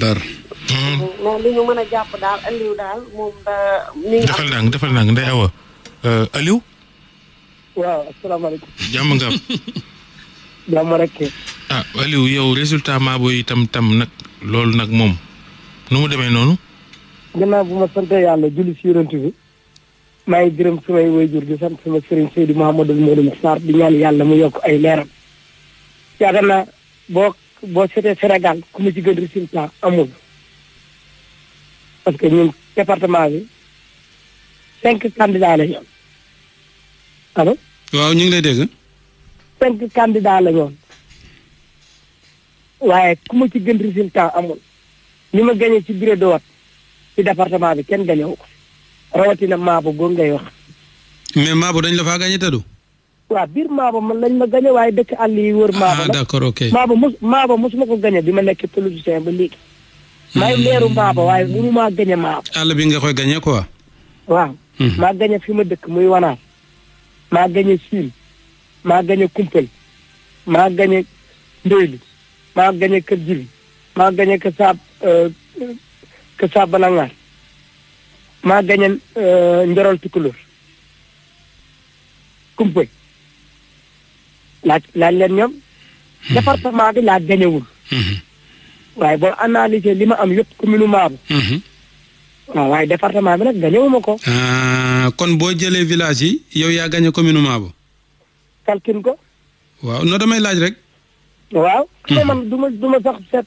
Dar. mais li ñu mën a jàpp daal Aliou daal moom da. defal naa Ndeye Awa Aliou. waaw asalaamaaleykum. jàmm nga am. jàmm rek. Aliou yow résultat Mabo yi tam nag loolu nag moom nu mu demee noonu. gannaaw bu ma sant yàlla julli si yonent bi maa ngi gërëm samay waajur di sant sama sëriñ Seydou Mouhamadou Mouhamadou Sarr di ñaan yàlla mu yokk ay leeram. yaakaar naa boo seetee Sénégal ku mu ci gën résultat amul parce que ñun département bi 5 candidats la ñu am allo. waaw ñu ngi lay dégg. 5 candidats la ñu am waaye ku mu ci gën résultat amul ni ma gagné ci bureau de vote ci département bi kenn gagné wu ko rawatina Mabo boobu ngay wax. mais Mabo dañ la faa gagné tëdu. waaw biir Mabo man lañ ma gagné waaye dëkk àll yi wër Mabo. d'accord ok. Mabo mosuma ko gagné bi ma nekk politicien ba léegi. may leeru Mabo waaye mënu maa gagné Mabo. àll bi nga koy gagné quoi. waaw. maa gagné fi ma dëkk muy Wanaar. maa gagné Siin. maa gagné Kumpel. maa gagné Ndoyli. maa gagné Kër Jibi. maa gagné Kër Saab Balangaar. maa gagné Njorol Tukulóor. Kumpel. laaj leen ñoom. département bi laa gañewul. waaye boo analysé li ma am yëpp commune Mabo. waaw waaye département bi nag gañewuma ko. kon boo jëlee village yi yow yaa gañe commune Mabo. kalkin ko. waaw non damay laaj rek. waaw. mais man du ma sax seet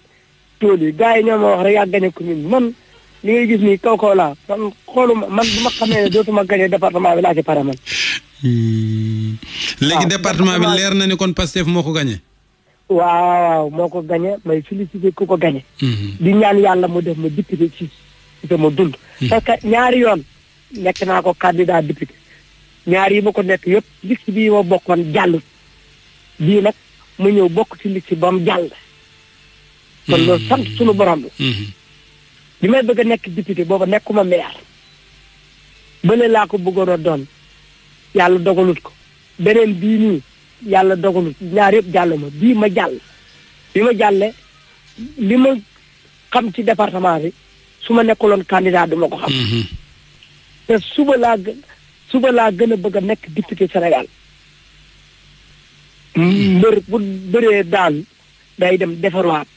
tool yi gars yi ñoo ma wax rek yaa gañe commune bi man li ngay gis nii kaw laa man xooluma man bu ma xamee ne dootuma gañe département bi laa ci pare man. léegi département bi leer na ni kon Pastef moo ko gañe. waaw moo ko gañe may félicité ku ko gañe. di ñaan yàlla mu def ma député ci sama dund. parce que ñaari yoon nekk naa ko candidat député ñaar yi ma ko nekk yëpp liste bii ma bokkoon jàllut bii nag mu ñëw bokk ci liste ba mu jàll. kon loolu sant suñu borom la. bi may bëgg a nekk député booba nekkuma maire. bële laa ko bëggoon a doon yàlla dogalut ko beneen bii nii yàlla dogalut ñaar yëpp jàll ma bii ma jàll. bi ma jàllee li ma xam ci département bi su ma nekkuloon candidat du ma ko xam. te suba laa gën a bëgg a nekk député Sénégal. mbër bu bëree daan day dem defarwaat.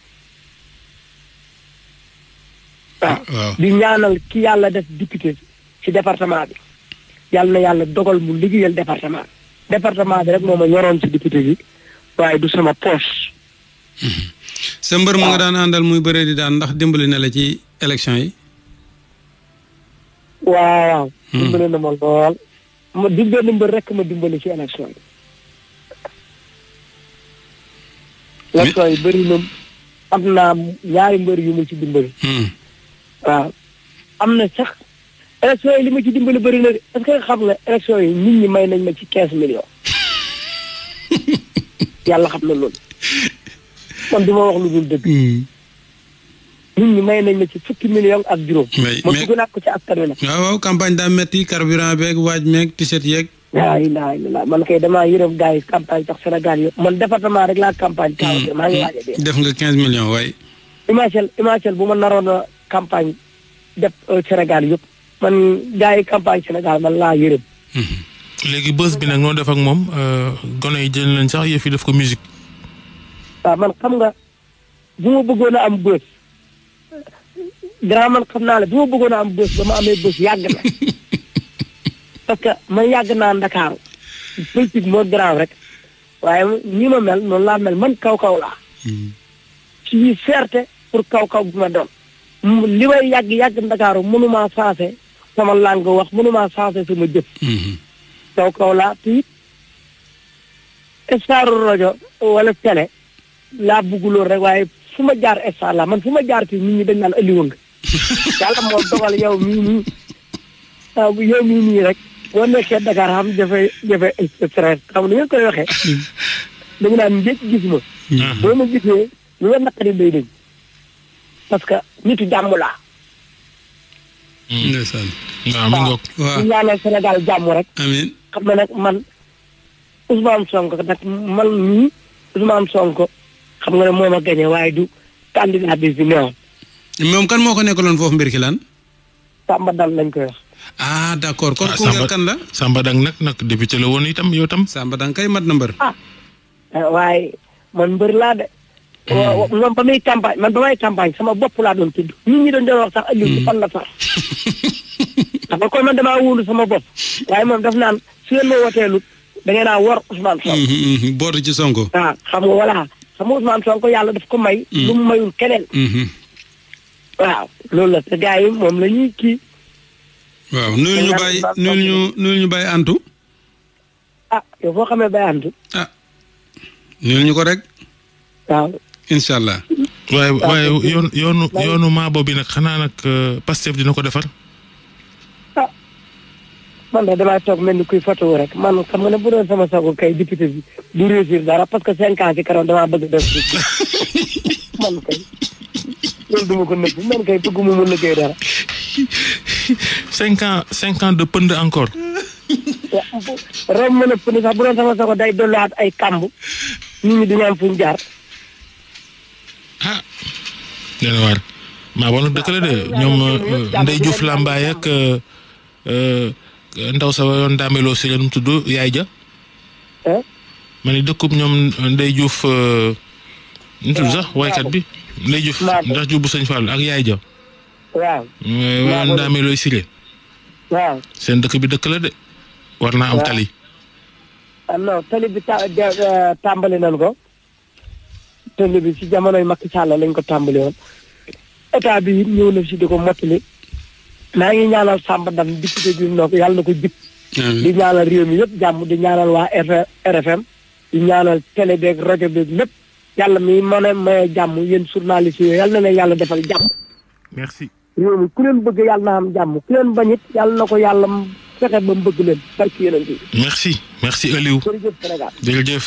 waaw di ñaanal ki yàlla def député ci département bi yàlla na yàlla dogal mu liggéeyal département bi rek moo ma ñoroon ci député bi waaye du sama poche. sa mbër mu nga daan àndal muy bëree di daan ndax dimbali na la ci élection yi. waaw. dimbali na ma lool. ma dimbali mbër rek ma dimbali ci élection yi. élection yi bëri na am naa ñaari mbër yu ma ci dimbali. waaw am na sax élection yi li ma ci dimbali bëri na de est-ce que xam nga élection yi nit ñi may nañ ma ci 15 millions. yàlla xam na loolu. man du ma wax lu dul dëgg. nit ñi may nañ ma ci 10 millions ak juróom. ma dugg naa ko ci askan wi nag. waaw campagne daa metti carburant beeg waaj meeg t-shirt yeeg. waaw man kay damaa yërëm gars yi campagne sax Sénégal yëpp man département rek laa campagne. maa ngi waaj a dee. def nga 15 millions waay. imagine bu ma naroon a campagne def Sénégal yëpp man gars yi campagne Sénégal man laa yërëm. léegi bës bi nag noo def ak moom gone yi jël nañ sax yëf yi def ko musique. waaw man xam nga bu ma bëggoon a am bës grand man xam naa la bu ma bëggoon a am bës ba ma amee bës yàgg na parce que man yàgg naa Ndakaaru politique moo grand rek waaye ni ma mel noonu laa mel man kaw laa. ci fierté pour kaw bu ma doon. li may yàgg Ndakaaru mënumaa changé sama langue wax mënumaa changé sama jëf. kaw laa te it staru rajo wala télé laa bëgg loolu rek waaye fu ma jaar star la man fu ma jaar fii nit ñi dañ naan Aliou nga yàlla moo dogal yow mii nii rek boo nekkee Dakar xam jafe stress xam ni ngeen koy waxee dañu naan njëkk gis ma boo ma gisee lu la naqari day dañ parce que nitu jàmm laa. ndeysaan. waaw ñu ñaanal Sénégal jàmm rek. amiin xam na nag man Ousmane Sonko nag man mii Ousmane Sonko xam nga ne moom a gagné waaye du candidat bi fi newoon moom kan moo ko nekkaloon foofu mbir ki lan. Samba Dal lañ koy wax. ah d'accord kon Koungheul kan la. Samba Dang nag député la woon itam yow tam. Samba Dang kay mat na mbër. waaye man mbër laa de. moom ba muy campagne man ba may campagne sama bopp laa doon tudd nit ñi doon wax sax Aliou ci fan la sax. xam nga kon man damaa wóolu sama bopp waaye moom daf naan su leen ma woteelu da ngeen a wor Ousmane Sonko. bootu ci Sonko. waaw xam nga voilà xam nga Ousmane Sonko yàlla daf ko may. lu mu mayul keneen. waaw loolu la te gars yi moom la ñuy kii. waaw nuyul ñu bàyyi antu. yow foo xamee bàyyi antu. nuyul ñu ko rek. waaw. incha allah. waaye yoonu Mabo bi nag xanaa nag Pastef dina ko defar. man de damay toog mel ni kuy photo rek man xam nga ne bu doon sama sago kay député bi du réussir dara parce que 5 ans ci kanam damaa bëgg def man kay loolu duma ko nëbb man kay bëgguma mu liggéey dara. 5 ans de pënd encore. rom mën a pënd sax bu doon sama sago day dolliwaat ay kàmb nit ñi dañu am fuñ jaar. nee na waar Mabo nag dëkk la de ñoom Ndeye Diouf Lambaye ak ndaw sa yoon daameloo si leen tudd yaay ja. ma ne dëkkub ñoom Ndeye Diouf ñu tudd sax waykat bi Ndeye Diouf ndax Diouf bu sëñ Fall ak yaay ja. waaw. yoon daameloo si waaw. seen dëkk bi dëkk la de. war naa am tali. non tali bi tàmbali nañ ko. tali bi ci jamonoy Macky Sall lañ ko tàmbali woon. état bi ñëw na si di ko mottali. maa ngi ñaanal Samba Dam député bi noo ko yàlla na ko jub. di ñaanal réew mi yëpp jàmm di ñaanal waa RFM di ñaanal télé beeg rajo beeg lépp yàlla mi mën a maye jàmm yéen journaliste yooyu yàlla na leen yàlla defal jàmm. merci. réew mi ku leen bëgg yàlla na am jàmm ku leen bañit yàlla na ko yàlla fexe ba mu bëgg leen barki yeneen bi. merci Aliou. jërëjëf Sénégal. jërëjëf.